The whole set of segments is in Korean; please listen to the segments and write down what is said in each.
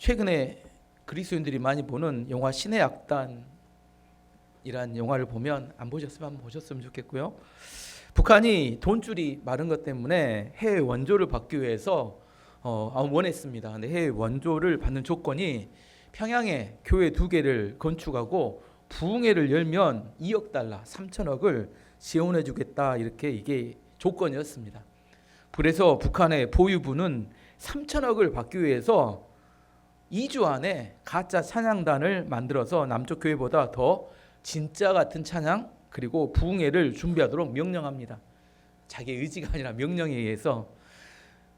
최근에 그리스도인들이 많이 보는 영화 신의 악단이란 영화를 보면 안 보셨으면 한번 보셨으면 좋겠고요. 북한이 돈줄이 마른 것 때문에 해외 원조를 받기 위해서 원했습니다. 근데 해외 원조를 받는 조건이 평양에 교회 2개를 건축하고 부흥회를 열면 2억 달러, 3천억을 지원해 주겠다, 이렇게 이게 조건이었습니다. 그래서 북한의 보유부는 3천억을 받기 위해서 2주 안에 가짜 찬양단을 만들어서 남쪽 교회보다 더 진짜 같은 찬양 그리고 부흥회를 준비하도록 명령합니다. 자기 의지가 아니라 명령에 의해서.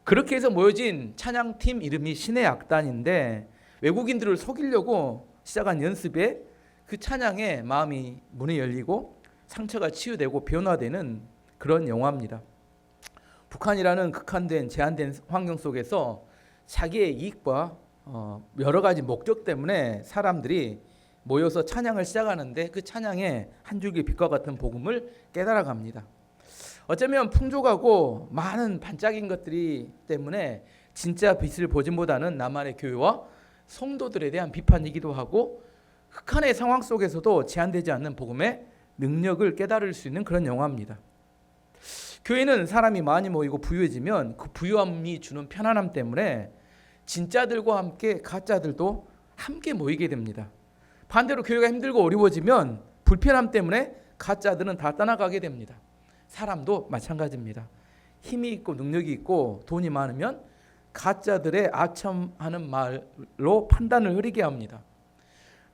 그렇게 해서 모여진 찬양팀 이름이 신의 악단인데, 외국인들을 속이려고 시작한 연습에 그 찬양에 마음이 문이 열리고 상처가 치유되고 변화되는 그런 영화입니다. 북한이라는 극한된 제한된 환경 속에서 자기의 이익과 여러 가지 목적 때문에 사람들이 모여서 찬양을 시작하는데, 그 찬양에 한 줄기 빛과 같은 복음을 깨달아갑니다. 어쩌면 풍족하고 많은 반짝인 것들이 때문에 진짜 빛을 보진보다는 나만의 교회와 성도들에 대한 비판이기도 하고, 극한의 상황 속에서도 제한되지 않는 복음의 능력을 깨달을 수 있는 그런 영화입니다. 교회는 사람이 많이 모이고 부유해지면 그 부유함이 주는 편안함 때문에 진짜들과 함께 가짜들도 함께 모이게 됩니다. 반대로 교회가 힘들고 어려워지면 불편함 때문에 가짜들은 다 떠나가게 됩니다. 사람도 마찬가지입니다. 힘이 있고 능력이 있고 돈이 많으면 가짜들의 아첨하는 말로 판단을 흐리게 합니다.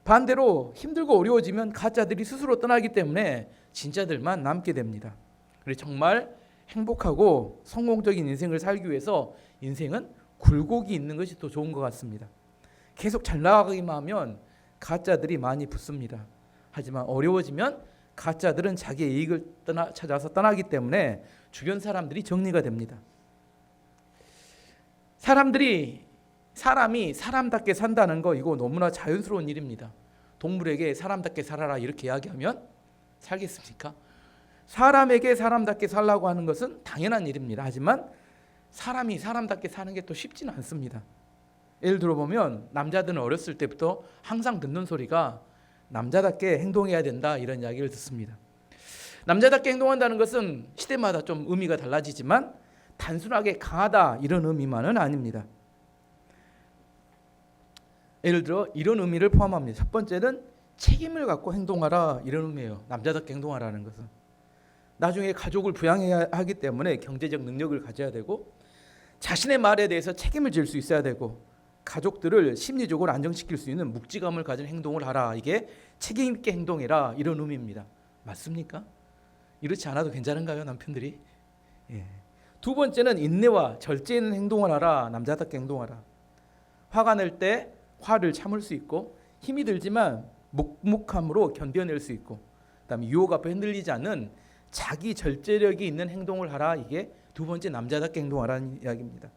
반대로 힘들고 어려워지면 가짜들이 스스로 떠나기 때문에 진짜들만 남게 됩니다. 그래서 정말 행복하고 성공적인 인생을 살기 위해서 인생은 굴곡이 있는 것이 더 좋은 것 같습니다. 계속 잘 나가기만 하면 가짜들이 많이 붙습니다. 하지만 어려워지면 가짜들은 자기의 이익을 찾아서 떠나기 때문에 주변 사람들이 정리가 됩니다. 사람이 사람답게 산다는 거, 이거 너무나 자연스러운 일입니다. 동물에게 사람답게 살아라 이렇게 이야기하면 살겠습니까? 사람에게 사람답게 살라고 하는 것은 당연한 일입니다. 하지만 사람이 사람답게 사는 게 또 쉽지는 않습니다. 예를 들어보면 남자들은 어렸을 때부터 항상 듣는 소리가 남자답게 행동해야 된다, 이런 이야기를 듣습니다. 남자답게 행동한다는 것은 시대마다 좀 의미가 달라지지만 단순하게 강하다 이런 의미만은 아닙니다. 예를 들어 이런 의미를 포함합니다. 첫 번째는 책임을 갖고 행동하라, 이런 의미예요. 남자답게 행동하라는 것은 나중에 가족을 부양해야 하기 때문에 경제적 능력을 가져야 되고, 자신의 말에 대해서 책임을 질 수 있어야 되고, 가족들을 심리적으로 안정시킬 수 있는 묵직함을 가진 행동을 하라. 이게 책임 있게 행동해라, 이런 의미입니다. 맞습니까? 이렇지 않아도 괜찮은가요, 남편들이? 예. 두 번째는 인내와 절제 있는 행동을 하라. 남자답게 행동하라. 화가 날 때 화를 참을 수 있고, 힘이 들지만 묵묵함으로 견뎌낼 수 있고, 그다음에 유혹 앞에 흔들리지 않는 자기 절제력이 있는 행동을 하라. 이게 두 번째 남자답게 행동하라는 이야기입니다.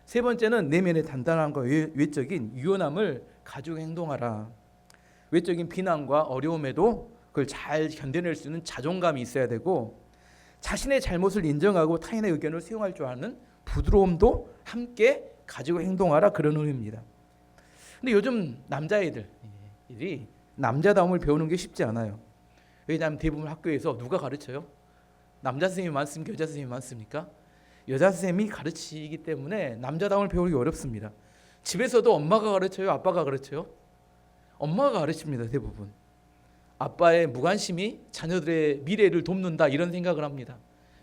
세 번째는 내면의 단단함과 외적인 유연함을 가지고 행동하라. 외적인 비난과 어려움에도 그걸 잘 견뎌낼 수 있는 자존감이 있어야 되고, 자신의 잘못을 인정하고 타인의 의견을 수용할 줄 아는 부드러움도 함께 가지고 행동하라, 그런 의미입니다. 근데 요즘 남자애들이 남자다움을 배우는 게 쉽지 않아요. 왜냐하면 대부분 학교에서 누가 가르쳐요? 남자 선생님이 많습니까? 여자 선생님이 많습니까? 여자 선생님이 가르치기 때문에 남자다움을 배우기 어렵습니다. 집에서도 엄마가 가르쳐요? 아빠가 가르쳐요? 엄마가 가르칩니다, 대부분. 아빠의 무관심이 자녀들의 미래를 돕는다, 이런 생각을 합니다.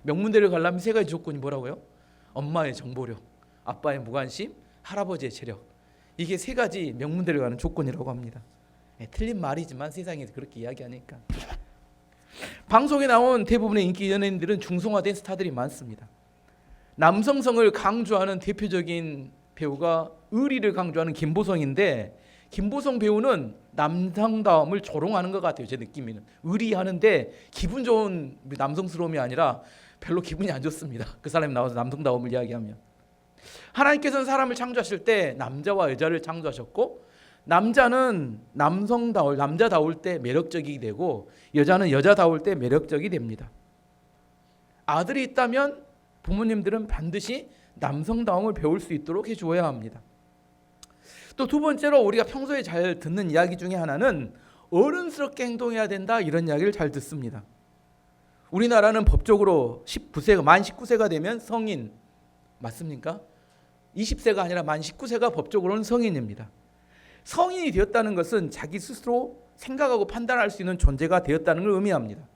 명문대를 가려면 3가지 조건이 뭐라고요? 엄마의 정보력, 아빠의 무관심, 할아버지의 체력. 이게 3가지 명문대를 가는 조건이라고 합니다. 틀린 말이지만 세상에서 그렇게 이야기하니까. 방송에 나온 대부분의 인기 연예인들은 중성화된 스타들이 많습니다. 남성성을 강조하는 대표적인 배우가 의리를 강조하는 김보성인데, 김보성 배우는 남성다움을 조롱하는 것 같아요. 제 느낌에는 의리하는데 기분 좋은 남성스러움이 아니라 별로 기분이 안 좋습니다. 그 사람이 나와서 남성다움을 이야기하면. 하나님께서는 사람을 창조하실 때 남자와 여자를 창조하셨고, 남자는 남자다울 때 매력적이 되고, 여자는 여자다울 때 매력적이 됩니다. 아들이 있다면 부모님들은 반드시 남성다움을 배울 수 있도록 해주어야 합니다. 또 두 번째로 우리가 평소에 잘 듣는 이야기 중에 하나는 어른스럽게 행동해야 된다, 이런 이야기를 잘 듣습니다. 우리나라는 법적으로 19세가 만 19세가 되면 성인 맞습니까? 20세가 아니라 만 19세가 법적으로는 성인입니다. 성인이 되었다는 것은 자기 스스로 생각하고 판단할 수 있는 존재가 되었다는 걸 의미합니다.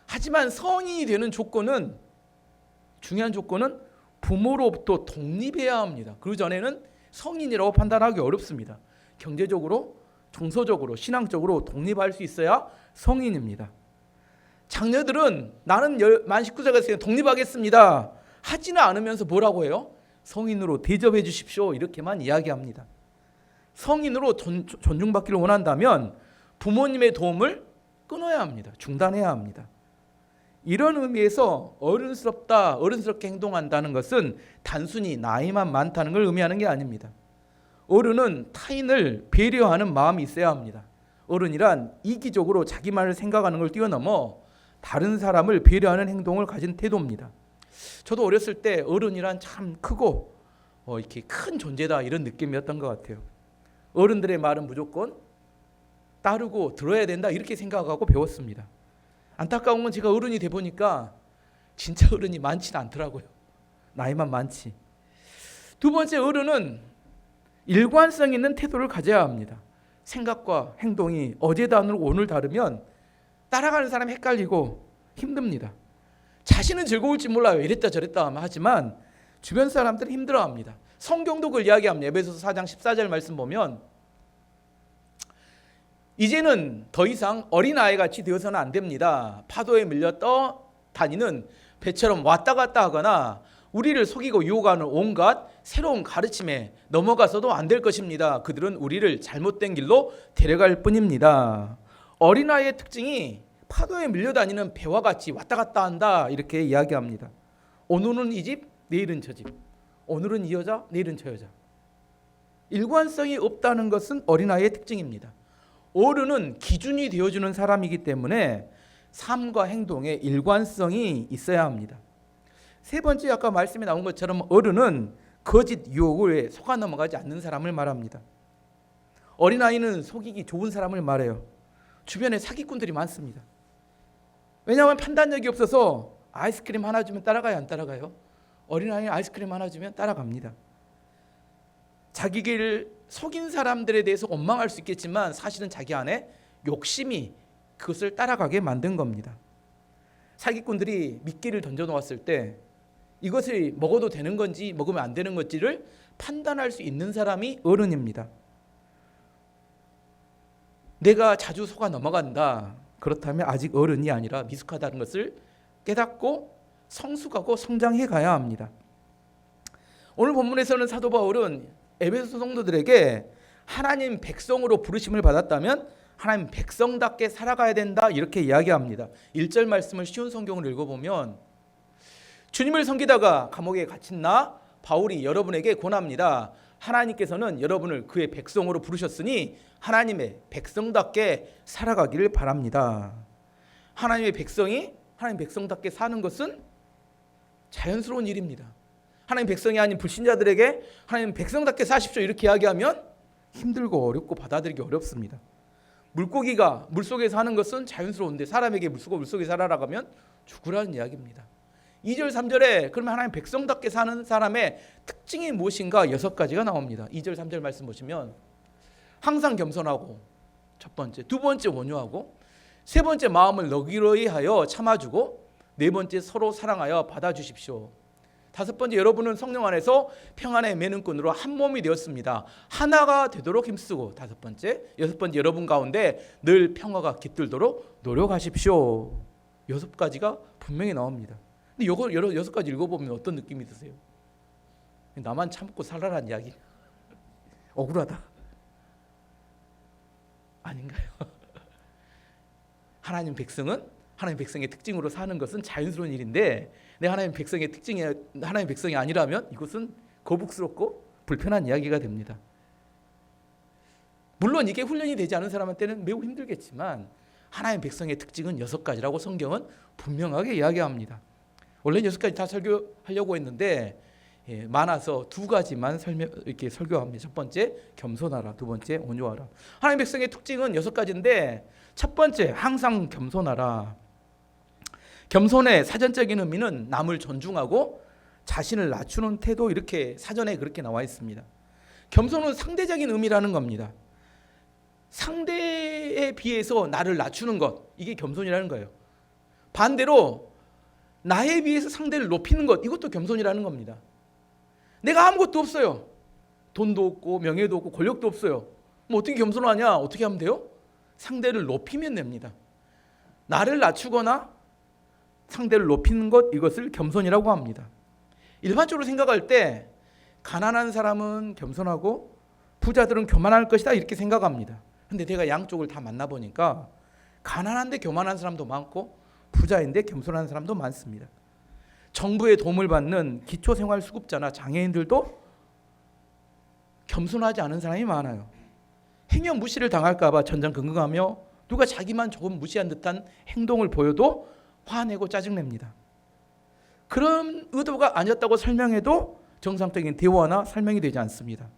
하지만 성인이 되는 조건은, 중요한 조건은 부모로부터 독립해야 합니다. 그 전에는 성인이라고 판단하기 어렵습니다. 경제적으로, 정서적으로, 신앙적으로 독립할 수 있어야 성인입니다. 장녀들은 나는 만 19세가 됐으니 독립하겠습니다 하지는 않으면서 뭐라고 해요? 성인으로 대접해 주십시오, 이렇게만 이야기합니다. 성인으로 존중받기를 원한다면 부모님의 도움을 끊어야 합니다. 중단해야 합니다. 이런 의미에서 어른스럽다, 어른스럽게 행동한다는 것은 단순히 나이만 많다는 걸 의미하는 게 아닙니다. 어른은 타인을 배려하는 마음이 있어야 합니다. 어른이란 이기적으로 자기만을 생각하는 걸 뛰어넘어 다른 사람을 배려하는 행동을 가진 태도입니다. 저도 어렸을 때 어른이란 참 크고 이렇게 큰 존재다, 이런 느낌이었던 것 같아요. 어른들의 말은 무조건 따르고 들어야 된다, 이렇게 생각하고 배웠습니다. 안타까운 건 제가 어른이 돼 보니까 진짜 어른이 많지는 않더라고요. 나이만 많지. 두 번째, 어른은 일관성 있는 태도를 가져야 합니다. 생각과 행동이 어제 다르고 오늘 다르면 따라가는 사람이 헷갈리고 힘듭니다. 자신은 즐거울지 몰라요. 이랬다 저랬다 하지만 주변 사람들은 힘들어합니다. 성경도 그걸 이야기합니다. 에베소서 4장 14절 말씀 보면 이제는 더 이상 어린아이같이 되어서는 안 됩니다. 파도에 밀려 떠다니는 배처럼 왔다 갔다 하거나 우리를 속이고 유혹하는 온갖 새로운 가르침에 넘어가서도 안 될 것입니다. 그들은 우리를 잘못된 길로 데려갈 뿐입니다. 어린아이의 특징이 파도에 밀려다니는 배와 같이 왔다 갔다 한다, 이렇게 이야기합니다. 오늘은 이 집, 내일은 저 집. 오늘은 이 여자, 내일은 저 여자. 일관성이 없다는 것은 어린아이의 특징입니다. 어른은 기준이 되어주는 사람이기 때문에 삶과 행동에 일관성이 있어야 합니다. 세 번째, 아까 말씀에 나온 것처럼 어른은 거짓 유혹에 속아 넘어가지 않는 사람을 말합니다. 어린아이는 속이기 좋은 사람을 말해요. 주변에 사기꾼들이 많습니다. 왜냐하면 판단력이 없어서 아이스크림 하나 주면 따라가요, 안 따라가요? 어린아이는 아이스크림 하나 주면 따라갑니다. 자기를 속인 사람들에 대해서 원망할 수 있겠지만 사실은 자기 안에 욕심이 그것을 따라가게 만든 겁니다. 사기꾼들이 미끼를 던져놓았을 때 이것을 먹어도 되는 건지 먹으면 안 되는 건지를 판단할 수 있는 사람이 어른입니다. 내가 자주 속아 넘어간다, 그렇다면 아직 어른이 아니라 미숙하다는 것을 깨닫고 성숙하고 성장해 가야 합니다. 오늘 본문에서는 사도 바울은 에베소 성도들에게 하나님 백성으로 부르심을 받았다면 하나님 백성답게 살아가야 된다, 이렇게 이야기합니다. 1절 말씀을 쉬운 성경을 읽어보면 주님을 섬기다가 감옥에 갇힌 나 바울이 여러분에게 권합니다. 하나님께서는 여러분을 그의 백성으로 부르셨으니 하나님의 백성답게 살아가기를 바랍니다. 하나님의 백성이 하나님 백성답게 사는 것은 자연스러운 일입니다. 하나님 백성이 아닌 불신자들에게 하나님 백성답게 사십시오, 이렇게 이야기하면 힘들고 어렵고 받아들이기 어렵습니다. 물고기가 물속에 사는 것은 자연스러운데 사람에게 물속에 살아라 하면 죽으라는 이야기입니다. 2절 3절에 그러면 하나님 백성답게 사는 사람의 특징이 무엇인가 6가지가 나옵니다. 2절 3절 말씀 보시면 항상 겸손하고, 첫 번째, 두 번째 온유하고, 세 번째 마음을 너그러이 하여 참아주고, 네 번째 서로 사랑하여 받아주십시오. 다섯 번째, 여러분은 성령 안에서 평안의 매는꾼으로 한 몸이 되었습니다. 하나가 되도록 힘쓰고, 다섯 번째, 여섯 번째, 여러분 가운데 늘 평화가 깃들도록 노력하십시오. 6가지가 분명히 나옵니다. 근데 이거 6가지 읽어보면 어떤 느낌이 드세요? 나만 참고 살아라는 이야기. 억울하다. 아닌가요? 하나님 백성은 하나님 백성의 특징으로 사는 것은 자연스러운 일인데 내 하나님 백성의 특징이 하나님 백성이 아니라면 이것은 거북스럽고 불편한 이야기가 됩니다. 물론 이게 훈련이 되지 않은 사람한테는 매우 힘들겠지만 하나님 백성의 특징은 6가지라고 성경은 분명하게 이야기합니다. 원래 6가지 다 설교하려고 했는데 많아서 두 가지만 이렇게 설교합니다. 첫 번째 겸손하라, 두 번째 온유하라. 하나님 백성의 특징은 6가지인데 첫 번째 항상 겸손하라. 겸손의 사전적인 의미는 남을 존중하고 자신을 낮추는 태도, 이렇게 사전에 그렇게 나와 있습니다. 겸손은 상대적인 의미라는 겁니다. 상대에 비해서 나를 낮추는 것, 이게 겸손이라는 거예요. 반대로 나에 비해서 상대를 높이는 것, 이것도 겸손이라는 겁니다. 내가 아무것도 없어요. 돈도 없고 명예도 없고 권력도 없어요. 뭐 어떻게 겸손하냐? 어떻게 하면 돼요? 상대를 높이면 됩니다. 나를 낮추거나 상대를 높이는 것, 이것을 겸손이라고 합니다. 일반적으로 생각할 때 가난한 사람은 겸손하고 부자들은 교만할 것이다, 이렇게 생각합니다. 근데 내가 양쪽을 다 만나보니까 가난한데 교만한 사람도 많고 부자인데 겸손한 사람도 많습니다. 정부의 도움을 받는 기초생활수급자나 장애인들도 겸손하지 않은 사람이 많아요. 행여 무시를 당할까 봐 전전긍긍하며 누가 자기만 조금 무시한 듯한 행동을 보여도 화내고 짜증냅니다. 그런 의도가 아니었다고 설명해도 정상적인 대화나 설명이 되지 않습니다.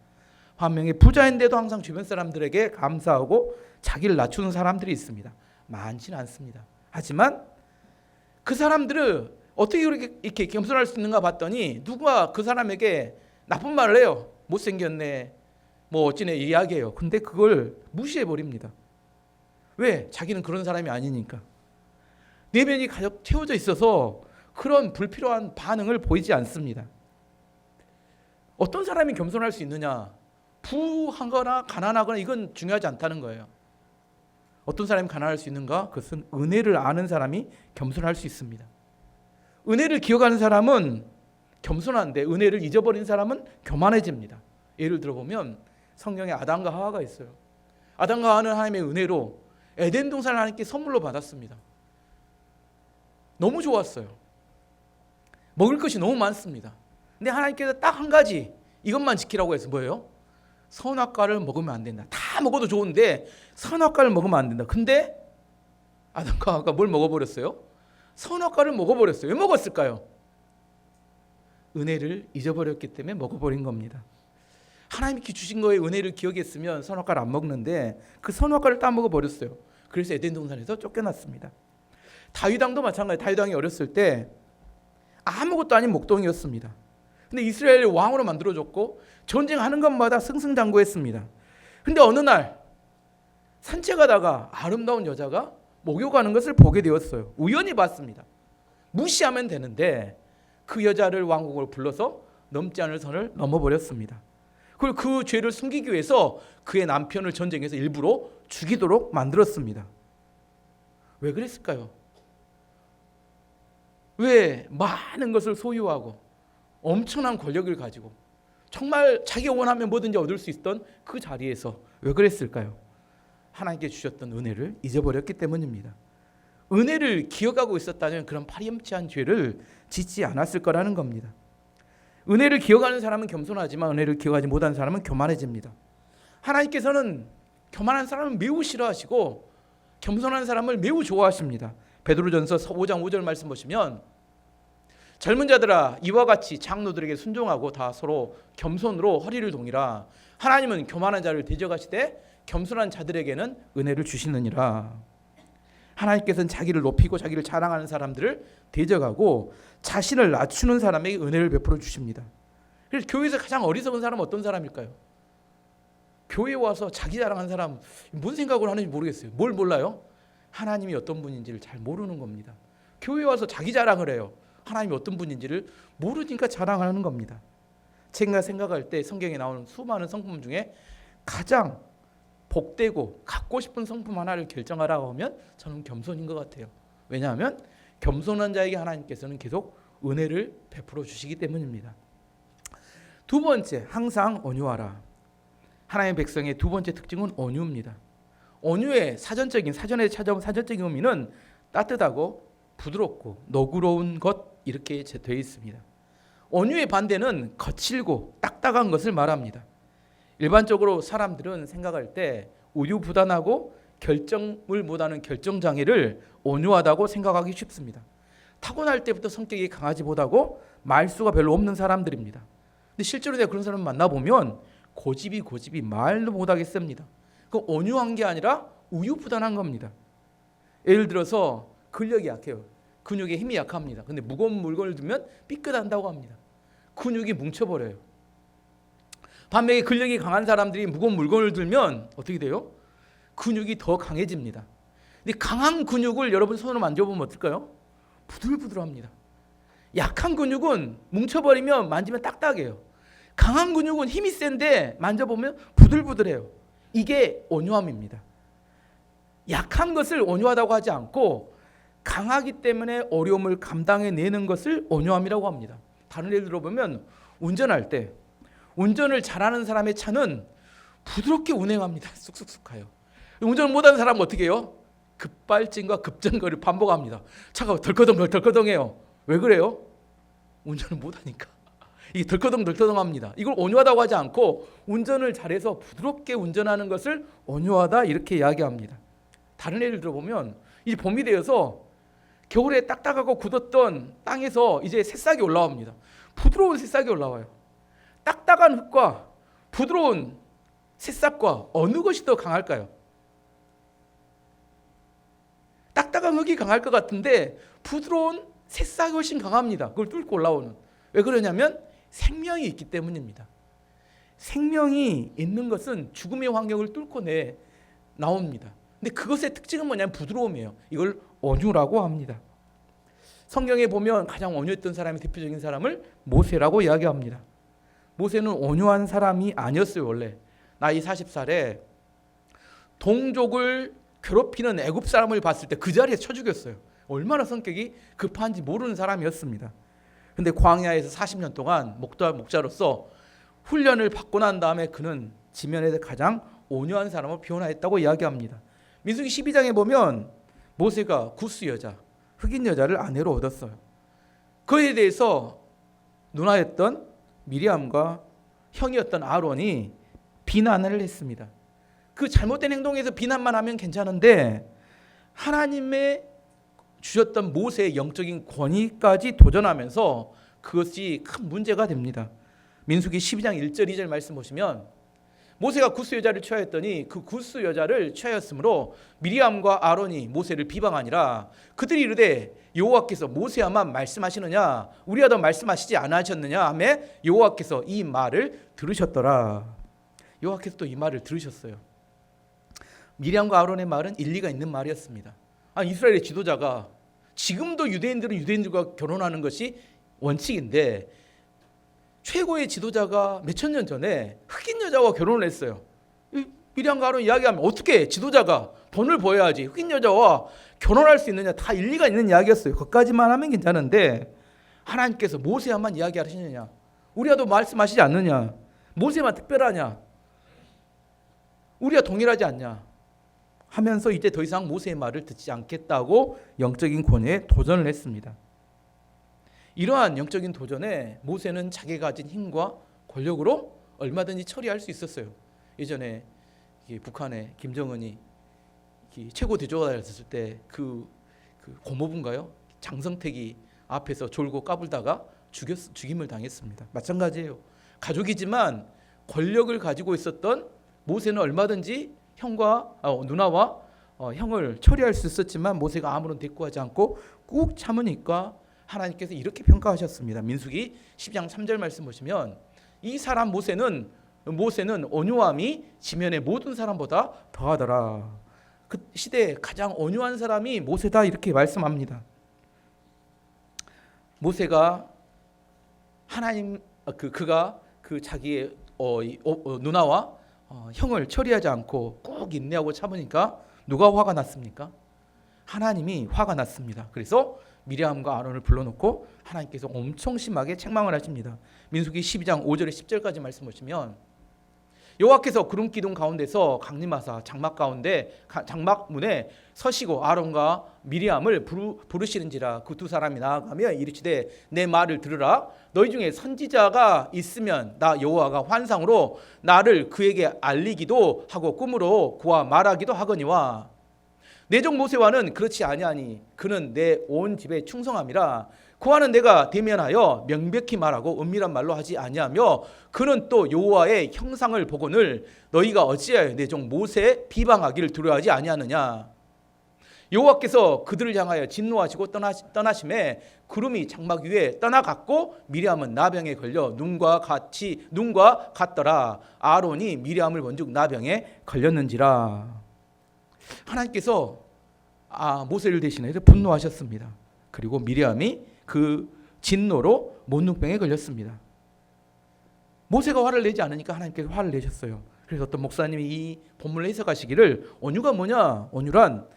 반면에 부자인데도 항상 주변 사람들에게 감사하고 자기를 낮추는 사람들이 있습니다. 많지는 않습니다. 하지만 그 사람들은 어떻게 이렇게 겸손할 수 있는가 봤더니 누가 그 사람에게 나쁜 말을 해요. 못생겼네, 뭐 어찌네 이야기해요. 근데 그걸 무시해 버립니다. 왜? 자기는 그런 사람이 아니니까. 내면이 가득 채워져 있어서 그런 불필요한 반응을 보이지 않습니다. 어떤 사람이 겸손할 수 있느냐? 부하거나 가난하거나 이건 중요하지 않다는 거예요. 어떤 사람이 가난할 수 있는가? 그것은 은혜를 아는 사람이 겸손할 수 있습니다. 은혜를 기억하는 사람은 겸손한데 은혜를 잊어버린 사람은 교만해집니다. 예를 들어보면 성경에 아담과 하와가 있어요. 아담과 하와는 하나님의 은혜로 에덴 동산을 하나님께 선물로 받았습니다. 너무 좋았어요. 먹을 것이 너무 많습니다. 근데 하나님께서 딱 한 가지 이것만 지키라고 해서 뭐예요? 선악과를 먹으면 안 된다. 다 먹어도 좋은데 선악과를 먹으면 안 된다. 근데 아담과 하와가 뭘 먹어버렸어요? 선악과를 먹어버렸어요. 왜 먹었을까요? 은혜를 잊어버렸기 때문에 먹어버린 겁니다. 하나님이 주신 거에 은혜를 기억했으면 선악과를 안 먹는데 그 선악과를 따먹어버렸어요. 그래서 에덴 동산에서 쫓겨났습니다. 다윗 왕도 마찬가지예요. 다윗 왕이 어렸을 때 아무것도 아닌 목동이었습니다. 근데 이스라엘 왕으로 만들어졌고 전쟁하는 것마다 승승장구했습니다. 근데 어느 날 산책하다가 아름다운 여자가 목욕하는 것을 보게 되었어요. 우연히 봤습니다. 무시하면 되는데 그 여자를 왕궁으로 불러서 넘지 않을 선을 넘어버렸습니다. 그리고 그 죄를 숨기기 위해서 그의 남편을 전쟁에서 일부러 죽이도록 만들었습니다. 왜 그랬을까요? 왜 많은 것을 소유하고 엄청난 권력을 가지고 정말 자기가 원하면 뭐든지 얻을 수 있던 그 자리에서 왜 그랬을까요? 하나님께 주셨던 은혜를 잊어버렸기 때문입니다. 은혜를 기억하고 있었다면 그런 파렴치한 죄를 짓지 않았을 거라는 겁니다. 은혜를 기억하는 사람은 겸손하지만 은혜를 기억하지 못하는 사람은 교만해집니다. 하나님께서는 교만한 사람을 매우 싫어하시고 겸손한 사람을 매우 좋아하십니다. 베드로전서 5장 5절 말씀 보시면 젊은 자들아 이와 같이 장로들에게 순종하고 다 서로 겸손으로 허리를 동이라. 하나님은 교만한 자를 대적하시되 겸손한 자들에게는 은혜를 주시느니라. 하나님께서는 자기를 높이고 자기를 자랑하는 사람들을 대적하고 자신을 낮추는 사람에게 은혜를 베풀어 주십니다. 그래서 교회에서 가장 어리석은 사람은 어떤 사람일까요? 교회에 와서 자기 자랑하는 사람 뭔 생각을 하는지 모르겠어요. 뭘 몰라요? 하나님이 어떤 분인지를 잘 모르는 겁니다. 교회에 와서 자기 자랑을 해요. 하나님이 어떤 분인지를 모르니까 자랑하는 겁니다. 제가 생각할 때 성경에 나오는 수많은 성품 중에 가장 복되고 갖고 싶은 성품 하나를 결정하라고 하면 저는 겸손인 것 같아요. 왜냐하면 겸손한 자에게 하나님께서는 계속 은혜를 베풀어 주시기 때문입니다. 두 번째, 항상 온유하라. 하나님의 백성의 두 번째 특징은 온유입니다. 온유의 사전에 찾아온 사전적인 의미는 따뜻하고 부드럽고 너그러운 것, 이렇게 되어 있습니다. 온유의 반대는 거칠고 딱딱한 것을 말합니다. 일반적으로 사람들은 생각할 때 우유부단하고 결정을 못하는 결정장애를 온유하다고 생각하기 쉽습니다. 타고날 때부터 성격이 강하지 못하고 말수가 별로 없는 사람들입니다. 근데 실제로 내가 그런 사람을 만나보면 고집이 말도 못하겠습니다. 그 온유한 게 아니라 우유부단한 겁니다. 예를 들어서 근력이 약해요. 근육에 힘이 약합니다. 근데 무거운 물건을 들면 삐끗한다고 합니다. 근육이 뭉쳐버려요. 반면에 근력이 강한 사람들이 무거운 물건을 들면 어떻게 돼요? 근육이 더 강해집니다. 근데 강한 근육을 여러분 손으로 만져보면 어떨까요? 부들부들합니다. 약한 근육은 뭉쳐버리면 만지면 딱딱해요. 강한 근육은 힘이 센데 만져보면 부들부들해요. 이게 온유함입니다. 약한 것을 온유하다고 하지 않고 강하기 때문에 어려움을 감당해내는 것을 온유함이라고 합니다. 다른 예를 들어보면 운전할 때 운전을 잘하는 사람의 차는 부드럽게 운행합니다. 쑥쑥쑥 가요. 운전을 못하는 사람은 어떻게 해요? 급발진과 급정거를 반복합니다. 차가 덜커덩해요. 왜 그래요? 운전을 못하니까. 이게 덜커덩합니다. 이걸 온유하다고 하지 않고 운전을 잘해서 부드럽게 운전하는 것을 온유하다 이렇게 이야기합니다. 다른 예를 들어보면 이제 봄이 되어서 겨울에 딱딱하고 굳었던 땅에서 이제 새싹이 올라옵니다. 부드러운 새싹이 올라와요. 딱딱한 흙과 부드러운 새싹과 어느 것이 더 강할까요? 딱딱한 흙이 강할 것 같은데 부드러운 새싹이 훨씬 강합니다. 그걸 뚫고 올라오는. 왜 그러냐면 생명이 있기 때문입니다. 생명이 있는 것은 죽음의 환경을 뚫고 나옵니다. 근데 그것의 특징은 뭐냐면 부드러움이에요. 이걸 온유라고 합니다. 성경에 보면 가장 온유했던 사람이 대표적인 사람을 모세라고 이야기합니다. 모세는 온유한 사람이 아니었어요. 원래 나이 40살에 동족을 괴롭히는 애굽 사람을 봤을 때 그 자리에 쳐 죽였어요. 얼마나 성격이 급한지 모르는 사람이었습니다. 근데 광야에서 40년 동안 목자로서 훈련을 받고 난 다음에 그는 지면에서 가장 온유한 사람으로 변화했다고 이야기합니다. 민수기 12장에 보면 모세가 구스 여자, 흑인 여자를 아내로 얻었어요. 그에 대해서 누나였던 미리암과 형이었던 아론이 비난을 했습니다. 그 잘못된 행동에서 비난만 하면 괜찮은데 하나님의 주셨던 모세의 영적인 권위까지 도전하면서 그것이 큰 문제가 됩니다. 민수기 12장 1절 2절 말씀 보시면 모세가 구스 여자를 취하였더니 그 구스 여자를 취하였으므로 미리암과 아론이 모세를 비방하니라. 그들이 이르되 여호와께서 모세야만 말씀하시느냐 우리야 더 말씀하시지 않으셨느냐 하며 여호와께서 이 말을 들으셨더라. 여호와께서 또 이 말을 들으셨어요. 미리암과 아론의 말은 일리가 있는 말이었습니다. 이스라엘의 지도자가 지금도 유대인들은 유대인들과 결혼하는 것이 원칙인데 최고의 지도자가 몇천 년 전에 흑인 여자와 결혼을 했어요. 미리암과 아론 이야기하면 어떻게 지도자가 돈을 벌어야지 흑인 여자와 결혼할 수 있느냐, 다 일리가 있는 이야기였어요. 그것까지만 하면 괜찮은데 하나님께서 모세야만 이야기하시느냐, 우리와도 말씀하시지 않느냐, 모세만 특별하냐, 우리와 동일하지 않냐 하면서 이제 더 이상 모세의 말을 듣지 않겠다고 영적인 권위에 도전을 했습니다. 이러한 영적인 도전에 모세는 자기가 가진 힘과 권력으로 얼마든지 처리할 수 있었어요. 예전에 북한의 김정은이 최고 대조가였을 때 그 고모부인가요? 장성택이 앞에서 졸고 까불다가 죽임을 당했습니다. 마찬가지예요. 가족이지만 권력을 가지고 있었던 모세는 얼마든지 누나와 형을 처리할 수 있었지만 모세가 아무런 대꾸하지 않고 꾹 참으니까 하나님께서 이렇게 평가하셨습니다. 민수기 10장 3절 말씀 보시면 이 사람 모세는 온유함이 지면의 모든 사람보다 더하더라. 그 시대에 가장 온유한 사람이 모세다 이렇게 말씀합니다. 모세가 그가 자기의 누나와 형을 처리하지 않고 꼭 인내하고 참으니까 누가 화가 났습니까? 하나님이 화가 났습니다. 그래서 미리암과 아론을 불러놓고 하나님께서 엄청 심하게 책망을 하십니다. 민수기 12장 5절에 10절까지 말씀 보시면 여호와께서 구름 기둥 가운데서 강림하사 장막문에 서시고 아론과 미리암을 부르시는지라. 그 두 사람이 나아가며 이르시되 내 말을 들으라. 너희 중에 선지자가 있으면 나 여호와가 환상으로 나를 그에게 알리기도 하고 꿈으로 그와 말하기도 하거니와 내 종 모세와는 그렇지 아니하니 그는 내 온 집에 충성함이라. 그와는 내가 대면하여 명백히 말하고 은밀한 말로 하지 아니하며 그는 또 여호와의 형상을 보거늘 너희가 어찌하여 내 종 모세 비방하기를 두려워하지 아니하느냐. 여호와께서 그들을 향하여 진노하시고 떠나심에 구름이 장막 위에 떠나갔고 미리암은 나병에 걸려 눈과 같더라. 아론이 미리암을 본즉 나병에 걸렸는지라. 하나님께서 모세를 대신해서 분노하셨습니다. 그리고 미리암이 그 진노로 못눈병에 걸렸습니다. 모세가 화를 내지 않으니까 하나님께서 화를 내셨어요. 그래서 어떤 목사님이 이 본문을 해석하시기를 온유가 뭐냐? 온유란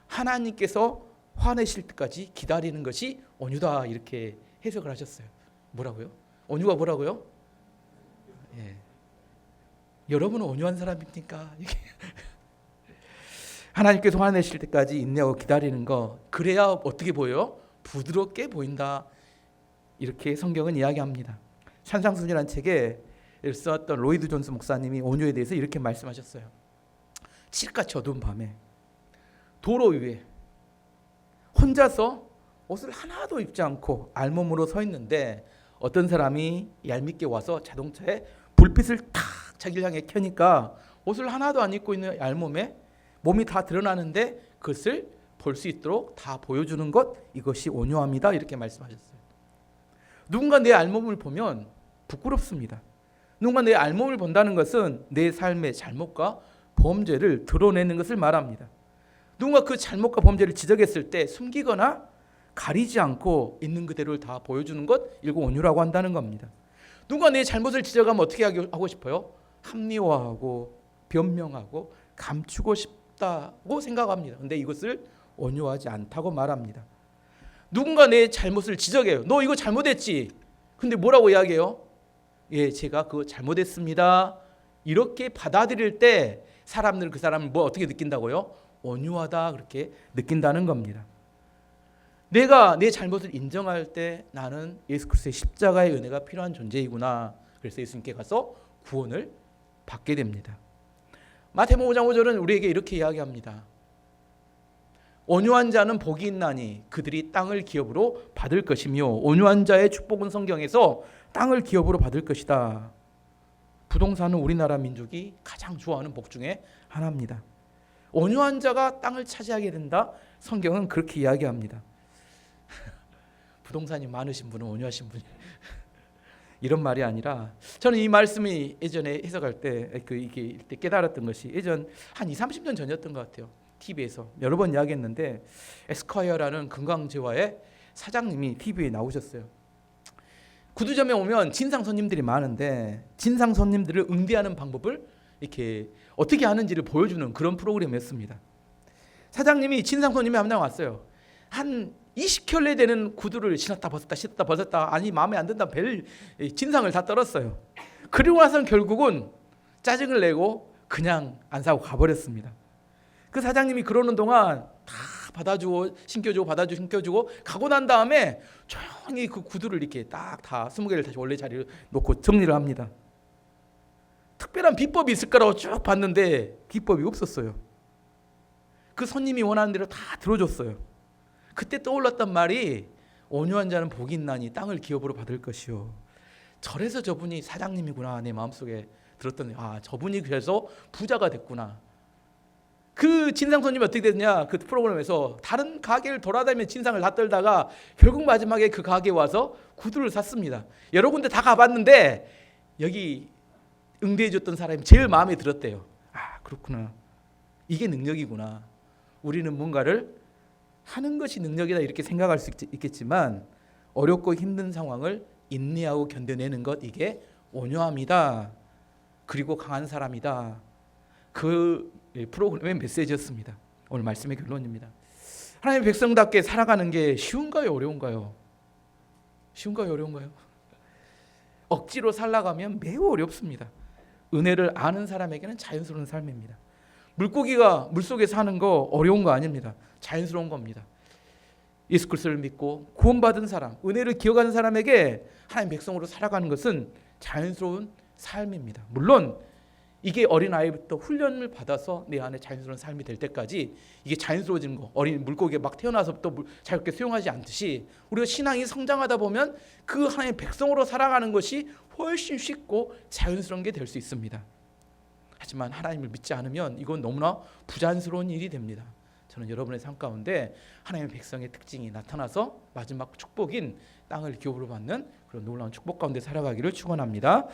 하나님께서 화내실 때까지 기다리는 것이 온유다 이렇게 해석을 하셨어요. 뭐라고요? 온유가 뭐라고요? 예. 여러분은 온유한 사람입니까? 하나님께서 화내실 때까지 인내하고 기다리는 거, 그래야 어떻게 보여요? 부드럽게 보인다. 이렇게 성경은 이야기합니다. 산상순이라는 책에 썼던 로이드 존스 목사님이 온유에 대해서 이렇게 말씀하셨어요. 칠흑같이 어두운 밤에 도로 위에 혼자서 옷을 하나도 입지 않고 알몸으로 서 있는데 어떤 사람이 얄밉게 와서 자동차에 불빛을 탁 자기를 향해 켜니까 옷을 하나도 안 입고 있는 알몸에 몸이 다 드러나는데 그것을 볼 수 있도록 다 보여주는 것, 이것이 온유함이다 이렇게 말씀하셨어요. 누군가 내 알몸을 보면 부끄럽습니다. 누군가 내 알몸을 본다는 것은 내 삶의 잘못과 범죄를 드러내는 것을 말합니다. 누군가 그 잘못과 범죄를 지적했을 때 숨기거나 가리지 않고 있는 그대로를 다 보여주는 것, 이거 온유라고 한다는 겁니다. 누군가 내 잘못을 지적하면 어떻게 하고 싶어요? 합리화하고 변명하고 감추고 싶다고 생각합니다. 근데 이것을 온유하지 않다고 말합니다. 누군가 내 잘못을 지적해요. 너 이거 잘못했지? 근데 뭐라고 이야기해요? 예, 제가 그거 잘못했습니다. 이렇게 받아들일 때 사람들 그 사람을 뭐 어떻게 느낀다고요? 온유하다 그렇게 느낀다는 겁니다. 내가 내 잘못을 인정할 때 나는 예수 그리스도의 십자가의 은혜가 필요한 존재이구나. 그래서 예수님께 가서 구원을 받게 됩니다. 마태복음 5장 5절은 우리에게 이렇게 이야기합니다. 온유한 자는 복이 있나니 그들이 땅을 기업으로 받을 것이며 온유한 자의 축복은 성경에서 땅을 기업으로 받을 것이다. 부동산은 우리나라 민족이 가장 좋아하는 복 중에 하나입니다. 온유한 자가 땅을 차지하게 된다. 성경은 그렇게 이야기합니다. 부동산이 많으신 분은 온유하신 분이 이런 말이 아니라 저는 이 말씀이 예전에 해석할 때 이게 깨달았던 것이 예전 한 20-30년 전이었던 것 같아요. TV에서 여러 번 이야기했는데 에스콰이어라는 건강재화의 사장님이 TV에 나오셨어요. 구두점에 오면 진상 손님들이 많은데 진상 손님들을 응대하는 방법을 이렇게 어떻게 하는지를 보여주는 그런 프로그램이었습니다. 사장님이 진상 손님이 한 명 왔어요. 한 20켤레 되는 구두를 신었다 벗었다 아니 마음에 안 든다 벨 진상을 다 떨었어요. 그리고 나서는 결국은 짜증을 내고 그냥 안 사고 가버렸습니다. 그 사장님이 그러는 동안 다 받아주고 신겨주고 받아주고 신겨주고 가고 난 다음에 조용히 그 구두를 이렇게 딱 다 20개를 다시 원래 자리에 놓고 정리를 합니다. 특별한 비법이 있을 거라고 쭉 봤는데 비법이 없었어요. 그 손님이 원하는 대로 다 들어줬어요. 그때 떠올랐던 말이 온유한 자는 복이 있나니 땅을 기업으로 받을 것이요. 저래서 저분이 사장님이구나 내 마음속에 들었더니 저분이 그래서 부자가 됐구나. 그 진상 손님이 어떻게 됐냐? 그 프로그램에서 다른 가게를 돌아다니며 진상을 다 떨다가 결국 마지막에 그 가게에 와서 구두를 샀습니다. 여러 군데 다 가봤는데 여기 응대해줬던 사람이 제일 마음에 들었대요. 그렇구나. 이게 능력이구나. 우리는 뭔가를 하는 것이 능력이다 이렇게 생각할 수 있겠지만 어렵고 힘든 상황을 인내하고 견뎌내는 것, 이게 온유함이다. 그리고 강한 사람이다. 그 프로그램의 메시지였습니다. 오늘 말씀의 결론입니다. 하나님의 백성답게 살아가는 게 쉬운가요? 어려운가요? 쉬운가요? 어려운가요? 억지로 살아가면 매우 어렵습니다. 은혜를 아는 사람에게는 자연스러운 삶입니다. 물고기가 물속에 사는 거 어려운 거 아닙니다. 자연스러운 겁니다. 예수 그리스도를 믿고 구원받은 사람, 은혜를 기억하는 사람에게 하나님 백성으로 살아가는 것은 자연스러운 삶입니다. 물론 이게 어린아이부터 훈련을 받아서 내 안에 자연스러운 삶이 될 때까지 이게 자연스러워지는 거. 어린 물고기가 막 태어나서부터 자유롭게 수영하지 않듯이 우리가 신앙이 성장하다 보면 그 하나님의 백성으로 살아가는 것이 훨씬 쉽고 자연스러운 게 될 수 있습니다. 하지만 하나님을 믿지 않으면 이건 너무나 부자연스러운 일이 됩니다. 저는 여러분의 삶 가운데 하나님의 백성의 특징이 나타나서 마지막 축복인 땅을 기업으로 받는 그런 놀라운 축복 가운데 살아가기를 축원합니다.